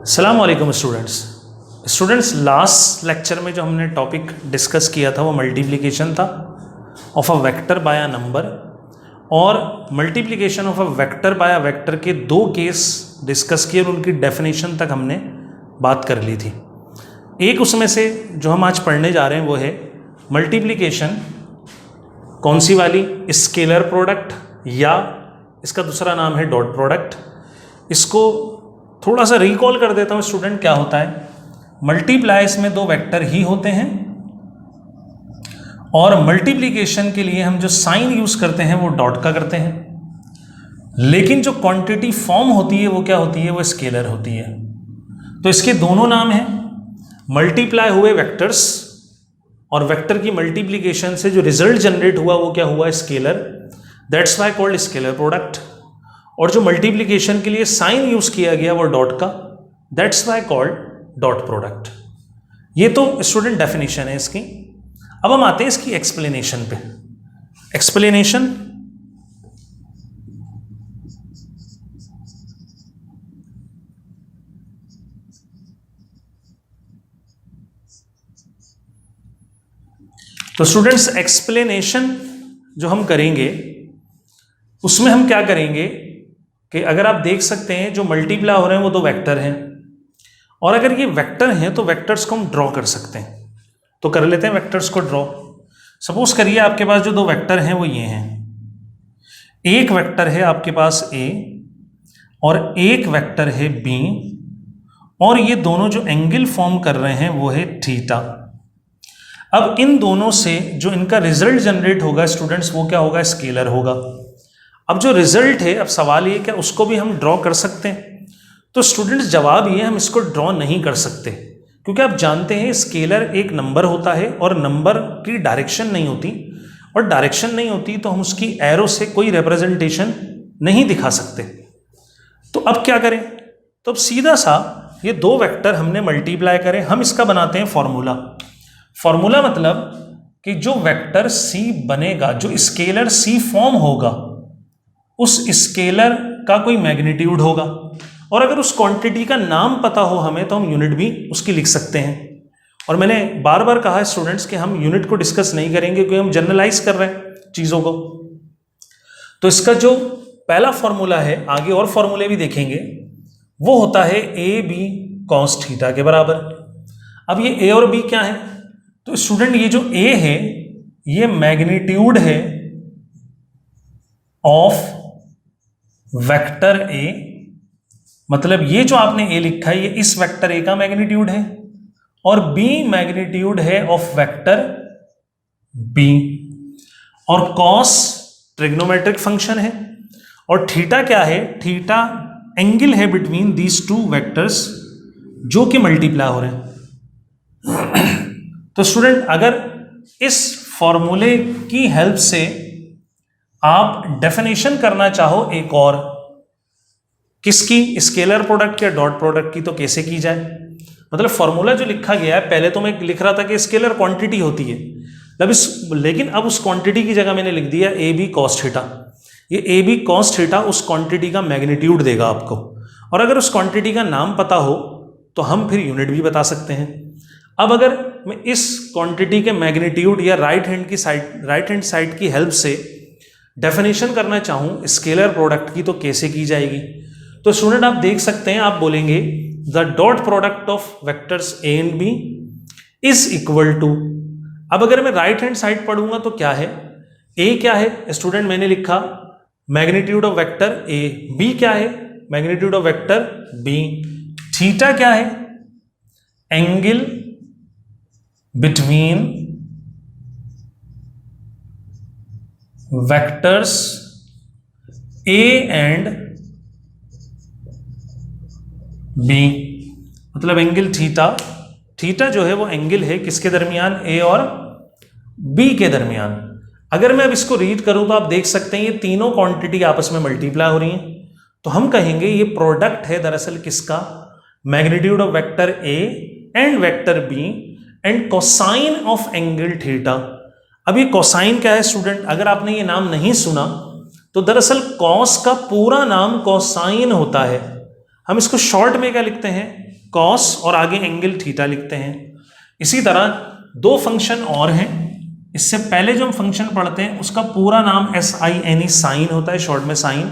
अस्सलाम वालेकुम students last lecture में जो हमने टॉपिक डिस्कस किया था वो मल्टीप्लिकेशन था of a vector by a number, और multiplication of a vector by a vector के दो केस डिस्कस किए और उनकी डेफिनेशन तक हमने बात कर ली थी। एक उसमें से जो हम आज पढ़ने जा रहे हैं वो है मल्टीप्लिकेशन, कौन सी वाली, स्केलर प्रोडक्ट या इसका दूसरा नाम है डॉट प्रोडक्ट। इसको थोड़ा सा रिकॉल कर देता हूँ स्टूडेंट, क्या होता है। मल्टीप्लाइज में दो वेक्टर ही होते हैं और मल्टीप्लिकेशन के लिए हम जो साइन यूज करते हैं वो डॉट का करते हैं, लेकिन जो क्वांटिटी फॉर्म होती है वो क्या होती है, वो स्केलर होती है। तो इसके दोनों नाम हैं, मल्टीप्लाई हुए वेक्टर्स और वेक्टर की मल्टीप्लिकेशन से जो रिजल्ट जनरेट हुआ वो क्या हुआ, scalar, that's why called scalar product. और जो मल्टीप्लिकेशन के लिए साइन यूज किया गया वो डॉट का, that's why called dot product. ये तो स्टूडेंट डेफिनेशन है इसकी। अब हम आते हैं इसकी एक्सप्लेनेशन पे। एक्सप्लेनेशन, तो स्टूडेंट्स एक्सप्लेनेशन जो हम करेंगे उसमें हम क्या करेंगे कि अगर आप देख सकते हैं जो मल्टीप्लाई हो रहे हैं वो दो वेक्टर हैं, और अगर ये वेक्टर हैं तो वेक्टर्स को हम ड्रॉ कर सकते हैं। तो कर लेते हैं वेक्टर्स को ड्रॉ। सपोज करिए आपके पास जो दो वेक्टर हैं वो ये हैं, एक वेक्टर है आपके पास ए और एक वेक्टर है बी, और ये दोनों जो एंगल फॉर्म कर रहे हैं वो है थीटा। अब इन दोनों से जो इनका रिजल्ट जनरेट होगा स्टूडेंट्स वो क्या होगा, स्केलर होगा। अब जो रिजल्ट है, अब सवाल ये क्या उसको भी हम ड्रॉ कर सकते हैं। तो स्टूडेंट्स जवाब ये, हम इसको ड्रॉ नहीं कर सकते, क्योंकि आप जानते हैं स्केलर एक नंबर होता है और नंबर की डायरेक्शन नहीं होती, और डायरेक्शन नहीं होती तो हम उसकी एरो से कोई रिप्रेजेंटेशन नहीं दिखा सकते। तो अब क्या करें, तो अब सीधा सा ये दो वेक्टर हमने मल्टीप्लाई करें, हम इसका बनाते हैं फॉर्मूला। फॉर्मूला मतलब कि जो वेक्टर सी बनेगा, जो स्केलर सी फॉर्म होगा, उस स्केलर का कोई मैग्नीट्यूड होगा, और अगर उस क्वांटिटी का नाम पता हो हमें तो हम यूनिट भी उसकी लिख सकते हैं। और मैंने बार बार कहा है स्टूडेंट्स कि हम यूनिट को डिस्कस नहीं करेंगे क्योंकि हम जनरलाइज कर रहे हैं चीज़ों को। तो इसका जो पहला फॉर्मूला है, आगे और फॉर्मूले भी देखेंगे, वो होता है ए बी कॉस थीटा के बराबर। अब ये ए और बी क्या है, तो स्टूडेंट ये जो ए है ये मैग्नीट्यूड है ऑफ वेक्टर ए, मतलब ये जो आपने ए लिखा है ये इस वेक्टर ए का मैग्नीट्यूड है, और बी मैग्नीट्यूड है ऑफ वेक्टर बी, और कॉस ट्रिग्नोमेट्रिक फंक्शन है, और थीटा क्या है, थीटा एंगल है बिटवीन दीज टू वेक्टर्स जो कि मल्टीप्लाई हो रहे हैं। तो स्टूडेंट अगर इस फॉर्मूले की हेल्प से आप डेफिनेशन करना चाहो एक और, किसकी, स्केलर प्रोडक्ट या डॉट प्रोडक्ट की, तो कैसे की जाए। मतलब फॉर्मूला जो लिखा गया है, पहले तो मैं लिख रहा था कि स्केलर क्वांटिटी होती है, लेकिन अब उस क्वांटिटी की जगह मैंने लिख दिया ए बी कॉस थीटा। ये ए बी कॉस थीटा उस क्वांटिटी का मैग्नीट्यूड देगा आपको, और अगर उस क्वांटिटी का नाम पता हो तो हम फिर यूनिट भी बता सकते हैं। अब अगर मैं इस क्वांटिटी के मैग्नीट्यूड या राइट हैंड साइड की हेल्प से डेफिनेशन करना चाहूँ स्केलर प्रोडक्ट की, तो कैसे की जाएगी। तो स्टूडेंट आप देख सकते हैं, आप बोलेंगे the dot product of vectors a and b is equal to, अब अगर मैं राइट हैंड साइड पढ़ूंगा तो क्या है, ए क्या है स्टूडेंट, मैंने लिखा magnitude of vector a, b क्या है, magnitude of vector b, theta क्या है, angle between vectors a and b, मतलब एंगल थीटा। थीटा जो है वो एंगल है किसके दरमियान, ए और बी के दरमियान। अगर मैं अब इसको रीड करूं तो आप देख सकते हैं ये तीनों क्वांटिटी आपस में मल्टीप्लाई हो रही हैं, तो हम कहेंगे ये प्रोडक्ट है दरअसल किसका, magnitude of vector a and vector b and cosine of angle theta. अब ये कोसाइन क्या है स्टूडेंट, अगर आपने ये नाम नहीं सुना तो दरअसल कॉस का पूरा नाम कोसाइन होता है। हम इसको शॉर्ट में क्या लिखते हैं, कॉस और आगे एंगल थीटा लिखते हैं। इसी तरह दो फंक्शन और हैं। इससे पहले जो हम फंक्शन पढ़ते हैं उसका पूरा नाम SINE साइन होता है, शॉर्ट में साइन।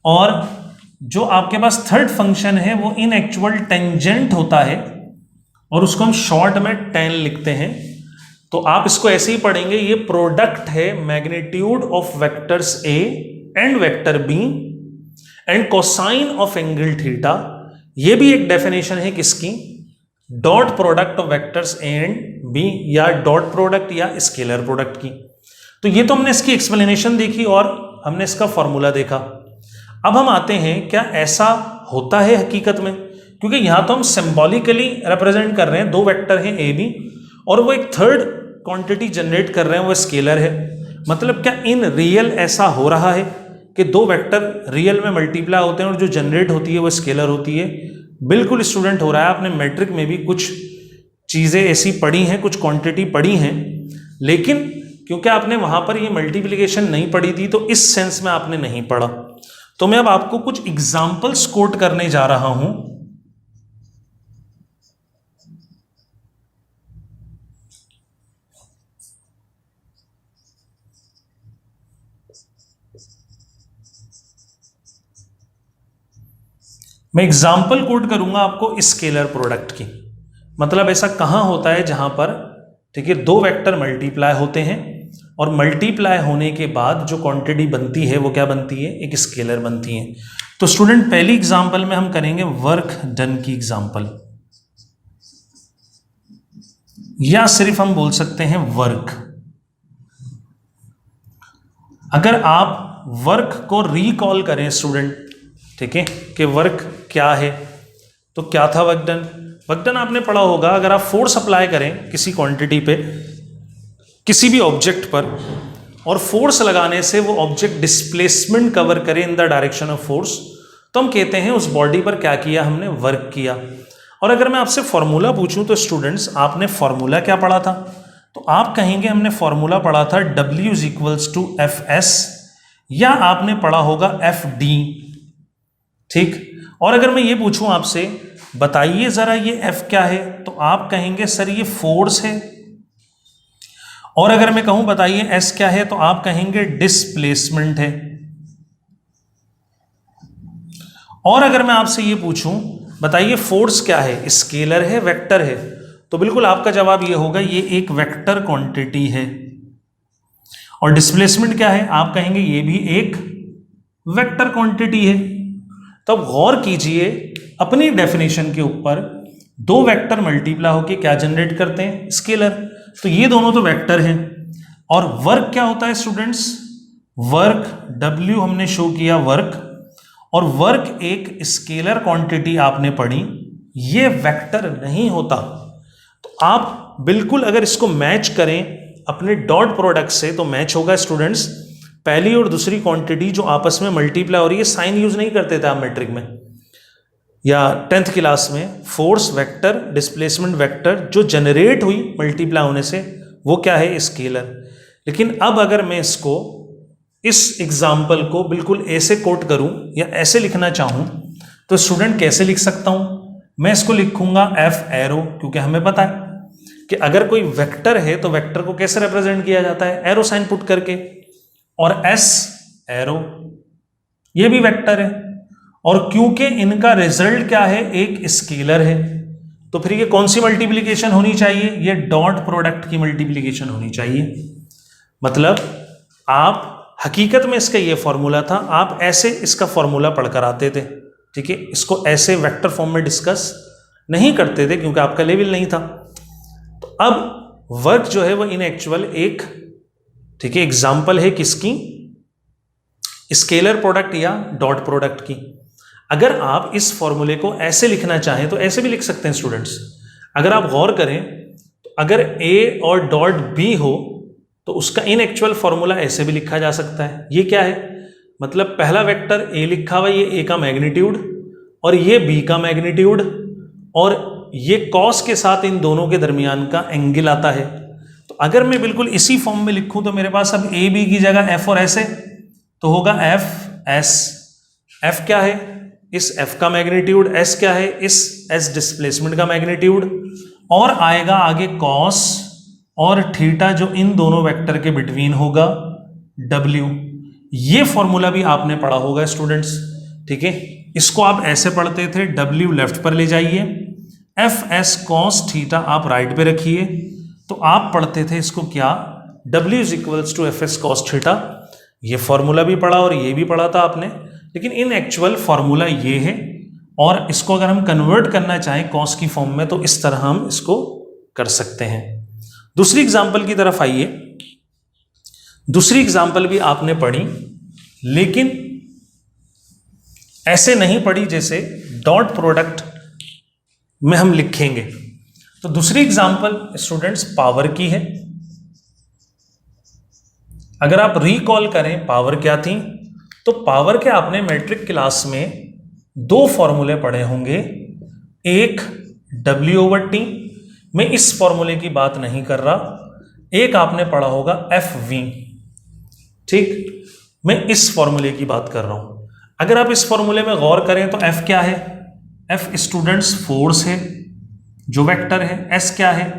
और जो आपके पास थर्ड फंक्शन है वो इन एक्चुअल टेंजेंट होता है और उसको हम शॉर्ट में tan लिखते हैं। तो आप इसको ऐसे ही पढ़ेंगे, ये प्रोडक्ट है magnitude of vectors A and vector B and cosine of angle theta. ये भी एक डेफिनेशन है किसकी, dot product of vectors A and B, या डॉट प्रोडक्ट या स्केलर प्रोडक्ट की। तो ये तो हमने इसकी एक्सप्लेनेशन देखी और हमने इसका फॉर्मूला देखा। अब हम आते हैं क्या ऐसा होता है हकीकत में, क्योंकि यहां तो हम सिंबॉलिकली रिप्रेजेंट कर रहे हैं, दो वेक्टर हैं A B और वो एक थर्ड क्वांटिटी जनरेट कर रहे हैं, वो स्केलर है। मतलब क्या इन रियल ऐसा हो रहा है कि दो वेक्टर रियल में मल्टीप्लाई होते हैं और जो जनरेट होती है वो स्केलर होती है? बिल्कुल स्टूडेंट हो रहा है। आपने मैट्रिक में भी कुछ चीज़ें ऐसी पढ़ी हैं, कुछ क्वांटिटी पढ़ी हैं, लेकिन क्योंकि आपने वहां पर ये मल्टीप्लिकेशन नहीं पढ़ी थी तो इस सेंस में आपने नहीं पढ़ा। तो मैं अब आपको कुछ एग्जाम्पल्स कोट करने जा रहा हूं। मैं एग्जाम्पल कोट करूंगा आपको स्केलर प्रोडक्ट की। मतलब ऐसा कहां होता है जहां पर, ठीक है, दो वेक्टर मल्टीप्लाई होते हैं और मल्टीप्लाई होने के बाद जो क्वांटिटी बनती है वो क्या बनती है, एक स्केलर बनती है। तो स्टूडेंट पहली एग्जाम्पल में हम करेंगे वर्क डन की एग्जाम्पल, या सिर्फ हम बोल सकते हैं वर्क। अगर आप वर्क को रिकॉल करें स्टूडेंट, ठीक है, कि वर्क क्या है, तो क्या था वर्क डन? वर्क डन आपने पढ़ा होगा, अगर आप फोर्स अप्लाई करें किसी क्वांटिटी पे, किसी भी ऑब्जेक्ट पर, और फोर्स लगाने से वो ऑब्जेक्ट डिस्प्लेसमेंट कवर करे in the direction of force, तो हम कहते हैं उस बॉडी पर क्या किया हमने, वर्क किया। और अगर मैं आपसे फॉर्मूला पूछूं तो स्टूडेंट्स आपने फॉर्मूला क्या पढ़ा था? तो आप कहेंगे हमने फॉर्मूला पढ़ा था W = Fs, या आपने पढ़ा होगा Fd, ठीक। और अगर मैं ये पूछूं आपसे बताइए जरा ये F क्या है, तो आप कहेंगे सर ये फोर्स है। और अगर मैं कहूं बताइए S क्या है, तो आप कहेंगे डिस्प्लेसमेंट है। और अगर मैं आपसे ये पूछूं बताइए फोर्स क्या है, स्केलर है, वेक्टर है, तो बिल्कुल आपका जवाब ये होगा ये एक वेक्टर क्वांटिटी है। और डिस्प्लेसमेंट क्या है, आप कहेंगे ये भी एक वेक्टर क्वांटिटी है। तब गौर कीजिए अपनी डेफिनेशन के ऊपर, दो वेक्टर मल्टीप्लाई होके क्या जनरेट करते हैं, स्केलर। तो ये दोनों तो वेक्टर हैं। और वर्क क्या होता है स्टूडेंट्स, वर्क W हमने शो किया वर्क, और वर्क एक स्केलर क्वांटिटी आपने पढ़ी, ये वेक्टर नहीं होता। तो आप बिल्कुल अगर इसको मैच करें अपने डॉट प्रोडक्ट से तो मैच होगा स्टूडेंट्स। पहली और दूसरी क्वांटिटी जो आपस में मल्टीप्लाई हो रही है, साइन यूज नहीं करते थे आप मैट्रिक में या 10th क्लास में। फोर्स वेक्टर, डिस्प्लेसमेंट वेक्टर जो जनरेट हुई मल्टीप्लाई होने से, वो क्या है, स्केलर। लेकिन अब अगर मैं इसको, इस एग्जाम्पल को बिल्कुल ऐसे कोट करूं या ऐसे लिखना चाहूं, तो स्टूडेंट कैसे लिख सकता हूं? मैं इसको लिखूंगा F एरो, क्योंकि हमें पता है कि अगर कोई वेक्टर है तो वेक्टर को कैसे रिप्रेजेंट किया जाता है, एरो साइन पुट करके। और S एरो, ये भी वेक्टर है, और क्योंकि इनका रिजल्ट क्या है, एक स्केलर है, तो फिर ये कौन सी मल्टीप्लिकेशन होनी चाहिए, ये डॉट प्रोडक्ट की मल्टीप्लिकेशन होनी चाहिए। मतलब आप हकीकत में इसका ये फॉर्मूला था, आप ऐसे इसका फॉर्मूला पढ़कर आते थे, ठीक है। इसको ऐसे वेक्टर फॉर्म में डिस्कस नहीं करते थे क्योंकि आपका लेवल नहीं था। तो अब वर्क जो है वो इन एक्चुअल एक, ठीक है, एग्जाम्पल है किसकी, स्केलर प्रोडक्ट या डॉट प्रोडक्ट की। अगर आप इस फॉर्मूले को ऐसे लिखना चाहें तो ऐसे भी लिख सकते हैं स्टूडेंट्स। अगर आप गौर करें तो अगर A और डॉट B हो तो उसका इन एक्चुअल फॉर्मूला ऐसे भी लिखा जा सकता है। ये क्या है, मतलब पहला वेक्टर A लिखा हुआ, ये A का मैग्नीट्यूड और ये B का मैग्नीट्यूड, और ये कॉस के साथ इन दोनों के दरमियान का एंगल आता है। तो अगर मैं बिल्कुल इसी फॉर्म में लिखूं तो मेरे पास अब A B की जगह F और S है, तो होगा F S। F क्या है, इस f का मैग्नीट्यूड, s क्या है, इस s डिस्प्लेसमेंट का मैग्नीट्यूड, और आएगा आगे cos और थीटा जो इन दोनों वेक्टर के बिटवीन होगा w। ये फॉर्मूला भी आपने पढ़ा होगा स्टूडेंट्स, ठीक है। इसको आप ऐसे पढ़ते थे, w लेफ्ट पर ले जाइए, एफ एस कॉस थीटा आप राइट पे रखिए, तो आप पढ़ते थे इसको क्या, w is equals to f s cos theta. ये फॉर्मूला भी पढ़ा और ये भी पढ़ा था आपने, लेकिन इन एक्चुअल फॉर्मूला ये है, और इसको अगर हम कन्वर्ट करना चाहें कॉस की फॉर्म में तो इस तरह हम इसको कर सकते हैं। दूसरी एग्जांपल की तरफ आइए। दूसरी एग्जांपल भी आपने पढ़ी, लेकिन ऐसे नहीं पढ़ी जैसे डॉट प्रोडक्ट में हम लिखेंगे। तो दूसरी एग्जांपल स्टूडेंट्स पावर की है। अगर आप रिकॉल करें पावर क्या थी, तो पावर के आपने मैट्रिक क्लास में दो फॉर्मूले पढ़े होंगे, एक W/T, मैं इस फॉर्मूले की बात नहीं कर रहा, एक आपने पढ़ा होगा FV, ठीक, मैं इस फॉर्मूले की बात कर रहा हूं। अगर आप इस फॉर्मूले में गौर करें तो F क्या है, F स्टूडेंट्स फोर्स है जो वेक्टर है, S क्या है,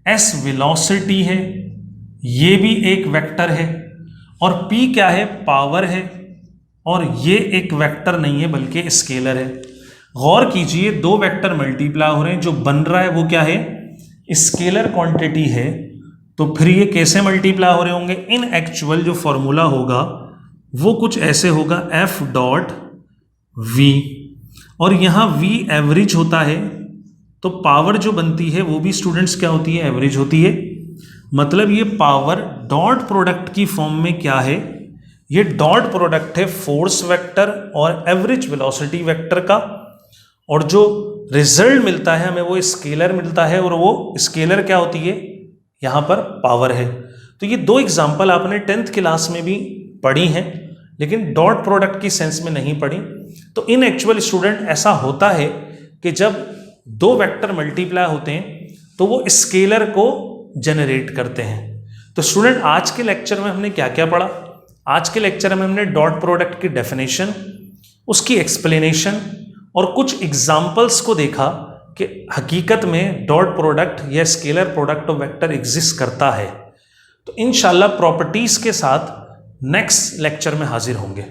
S वेलोसिटी है, ये भी एक वेक्टर है, और P क्या है, पावर है, और ये एक वेक्टर नहीं है बल्कि स्केलर है। गौर कीजिए, दो वेक्टर मल्टीप्लाई हो रहे हैं, जो बन रहा है वो क्या है, स्केलर क्वांटिटी है, तो फिर ये कैसे मल्टीप्लाई हो रहे होंगे, इन एक्चुअल जो फॉर्मूला होगा वो कुछ ऐसे होगा, F डॉट V, और यहाँ V एवरेज होता है, तो पावर जो बनती है वो भी स्टूडेंट्स क्या होती है, एवरेज होती है। मतलब ये पावर डॉट प्रोडक्ट की फॉर्म में क्या है, ये डॉट प्रोडक्ट है फोर्स वेक्टर और एवरेज वेलोसिटी वेक्टर का, और जो रिजल्ट मिलता है हमें वो स्केलर मिलता है, और वो स्केलर क्या होती है, यहाँ पर पावर है। तो ये दो एग्जाम्पल आपने 10th क्लास में भी पढ़ी हैं, लेकिन डॉट प्रोडक्ट की सेंस में नहीं पढ़ी। तो इन एक्चुअल स्टूडेंट ऐसा होता है कि जब दो वेक्टर मल्टीप्लाई होते हैं तो वो स्केलर को जनरेट करते हैं। तो स्टूडेंट आज के लेक्चर में हमने क्या क्या पढ़ा, आज के लेक्चर में हमने डॉट प्रोडक्ट की डेफिनेशन, उसकी एक्सप्लेनेशन और कुछ एग्जाम्पल्स को देखा कि हकीकत में डॉट प्रोडक्ट या scalar product of vector exist करता है। तो इंशाल्लाह प्रॉपर्टीज के साथ नेक्स्ट लेक्चर में हाजिर होंगे।